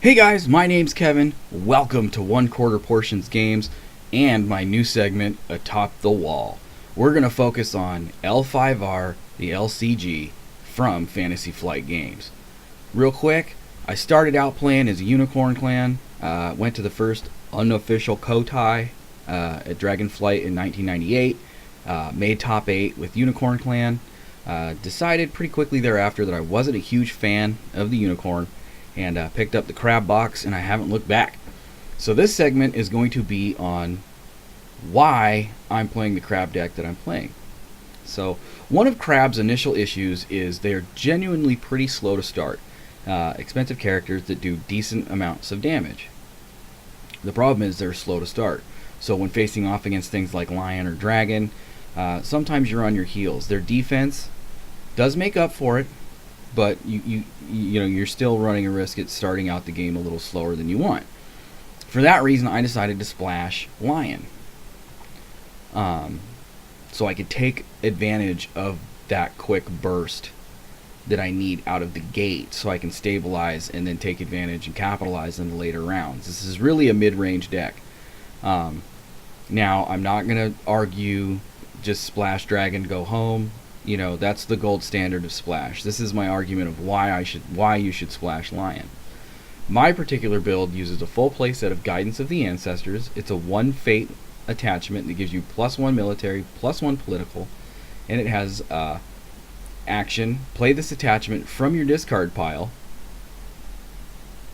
Hey guys, my name's Kevin. Welcome to One Quarter Portions Games and my new segment, Atop the Wall. We're going to focus on L5R, the LCG, from Fantasy Flight Games. Real quick, I started out playing as a Unicorn Clan, went to the first unofficial Kotai at Dragonflight in 1998, made top 8 with Unicorn Clan, decided pretty quickly thereafter that I wasn't a huge fan of the Unicorn, and picked up the Crab box, and I haven't looked back. So this segment is going to be on why I'm playing the Crab deck that I'm playing. So one of Crab's initial issues is they're genuinely pretty slow to start. Expensive characters that do decent amounts of damage. The problem is they're slow to start. So when facing off against things like Lion or Dragon, sometimes you're on your heels. Their defense does make up for it, but you're still running a risk at starting out the game a little slower than you want. For that reason, I decided to splash Lion, so I could take advantage of that quick burst that I need out of the gate, so I can stabilize and then take advantage and capitalize in the later rounds. This is really a mid-range deck. Now, I'm not going to argue just splash Dragon, go home. You know, that's the gold standard of splash. This is my argument of why you should splash Lion. My particular build uses a full play set of Guidance of the Ancestors. It's a 1 Fate attachment that gives you +1 military, +1 political, and it has action. Play this attachment from your discard pile.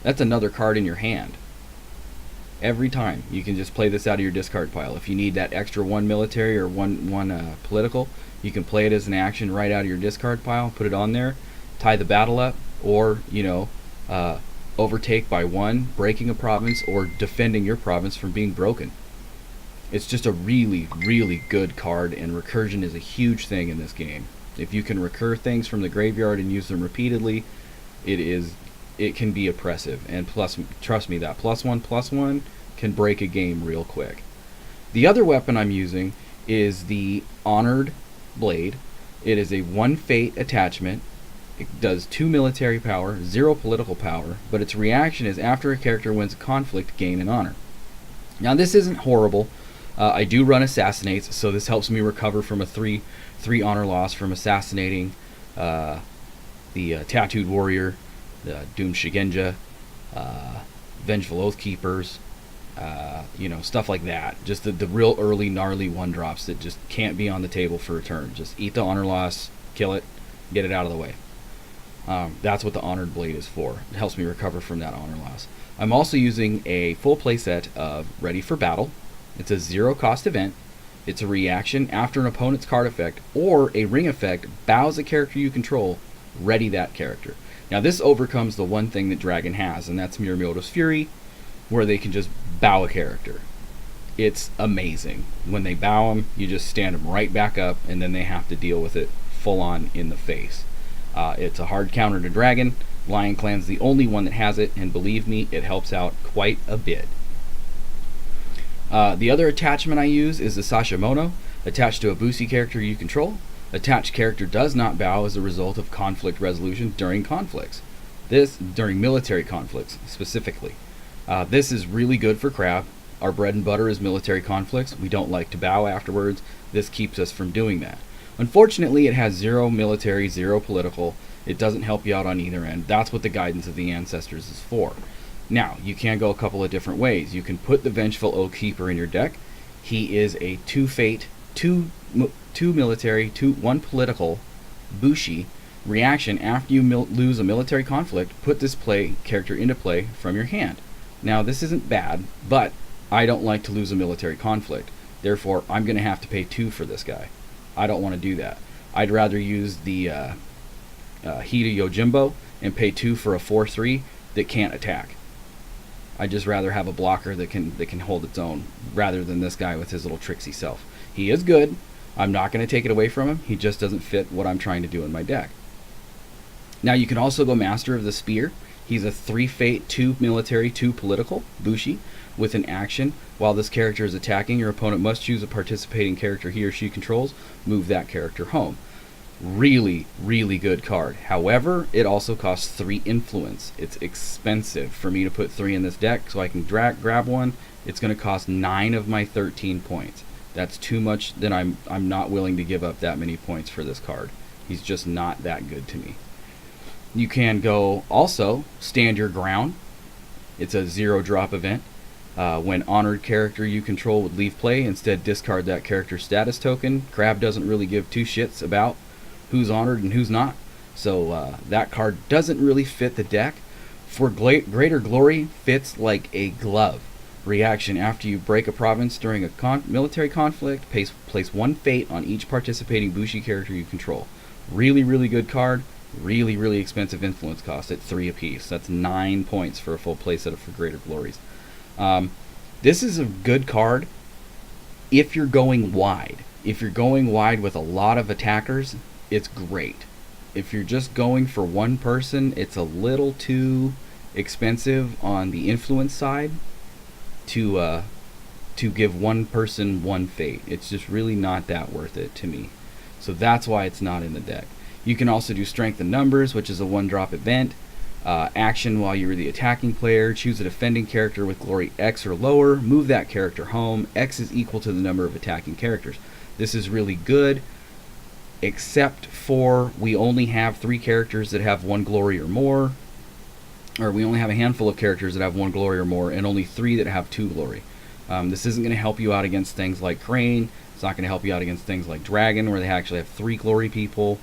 That's another card in your hand. Every time you can just play this out of your discard pile. If you need that extra 1 military or one political, you can play it as an action right out of your discard pile, put it on there, tie the battle up, or overtake by 1, breaking a province, or defending your province from being broken. It's just a really, really good card, and recursion is a huge thing in this game. If you can recur things from the graveyard and use them repeatedly, it can be oppressive. And plus, trust me, that +1/+1 can break a game real quick. The other weapon I'm using is the Honored Blade. It is a 1 Fate attachment. It does 2 military power, 0 political power, but its reaction is after a character wins a conflict, gain an honor. Now this isn't horrible. I do run Assassinates, so this helps me recover from a 3 honor loss from assassinating the Tattooed Warrior, the Doomed Shigenja, Vengeful Oathkeepers, stuff like that. Just the real early gnarly 1-drops that just can't be on the table for a turn. Just eat the honor loss, kill it, get it out of the way. That's what the Honored Blade is for. It helps me recover from that honor loss. I'm also using a full playset of Ready for Battle. It's a 0-cost event. It's a reaction after an opponent's card effect or a ring effect bows a character you control. Ready that character. Now this overcomes the one thing that Dragon has, and that's Mirumoto's Fury, where they can just bow a character. It's amazing. When they bow them, you just stand them right back up, and then they have to deal with it full on in the face. It's a hard counter to Dragon. Lion Clan's the only one that has it, and believe me, it helps out quite a bit. The other attachment I use is the Sashamono, attached to a Bushi character you control. Attached character does not bow as a result of conflict resolution during conflicts. During military conflicts, specifically. This is really good for Crab. Our bread and butter is military conflicts. We don't like to bow afterwards. This keeps us from doing that. Unfortunately, it has 0 military, 0 political. It doesn't help you out on either end. That's what the Guidance of the Ancestors is for. Now, you can go a couple of different ways. You can put the Vengeful Oathkeeper in your deck. He is a 2 Fate, 2 military, 1 political Bushi reaction. After you lose a military conflict, put this character into play from your hand. Now this isn't bad, but I don't like to lose a military conflict. Therefore, I'm going to have to pay 2 for this guy. I don't want to do that. I'd rather use the Hida Yojimbo and pay 2 for a 4/3 that can't attack. I'd just rather have a blocker that can hold its own rather than this guy with his little tricksy self. He is good. I'm not going to take it away from him. He just doesn't fit what I'm trying to do in my deck. Now you can also go Master of the Spear. He's a 3 Fate, 2 military, 2 political Bushi with an action. While this character is attacking, your opponent must choose a participating character he or she controls. Move that character home. Really, really good card. However, it also costs 3 influence. It's expensive for me to put 3 in this deck, so I can grab one. It's going to cost 9 of my 13 points. That's too much. Then I'm not willing to give up that many points for this card. He's just not that good to me. You can go also stand your ground. It's a 0-drop event. When honored character you control would leave play, instead discard that character's status token. Crab doesn't really give two shits about who's honored and who's not, so that card doesn't really fit the deck. For Greater Glory, fits like a glove. Reaction: after you break a province during a military conflict, place 1 fate on each participating Bushi character you control. Really, really good card. Really, really expensive influence cost at 3 apiece. That's 9 points for a full playset for Greater Glories. This is a good card if you're going wide. If you're going wide with a lot of attackers, it's great. If you're just going for one person, it's a little too expensive on the influence side to give one person 1 fate. It's just really not that worth it to me. So that's why it's not in the deck. You can also do Strength in Numbers, which is a 1-drop event. Action: while you're the attacking player, choose a defending character with glory X or lower, move that character home. X is equal to the number of attacking characters. This is really good, except for we only have 3 characters that have 1 glory or more, or we only have a handful of characters that have 1 glory or more, and only 3 that have 2 glory. This isn't going to help you out against things like Crane. It's not going to help you out against things like Dragon, where they actually have 3 glory people.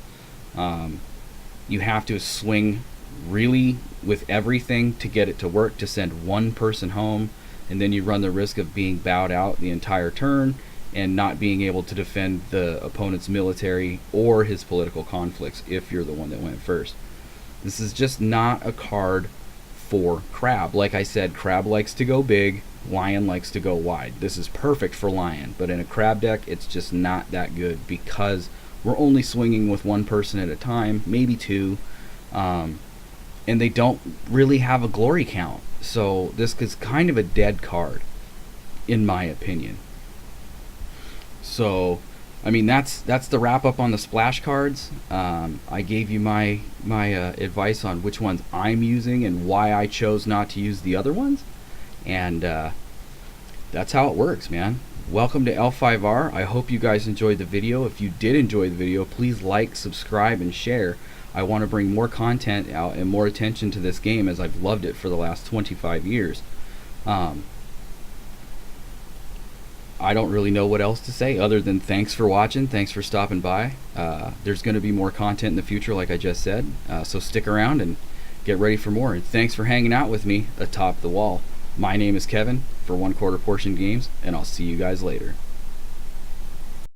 You have to swing really with everything to get it to work, to send 1 person home, and then you run the risk of being bowed out the entire turn and not being able to defend the opponent's military or his political conflicts if you're the one that went first. This is just not a card for Crab. Like I said, Crab likes to go big, Lion likes to go wide. This is perfect for Lion, but in a Crab deck, it's just not that good because we're only swinging with 1 person at a time, maybe 2, and they don't really have a glory count. So this is kind of a dead card, in my opinion. So, I mean, that's the wrap up on the splash cards. I gave you my advice on which ones I'm using and why I chose not to use the other ones, and that's how it works, man. Welcome to L5R. I hope you guys enjoyed the video. If you did enjoy the video, please like, subscribe, and share. I want to bring more content out and more attention to this game, as I've loved it for the last 25 years. I don't really know what else to say other than thanks for watching, thanks for stopping by. There's going to be more content in the future, like I just said, so stick around and get ready for more. And thanks for hanging out with me atop the wall. My name is Kevin for 1/4 Portion Games, and I'll see you guys later.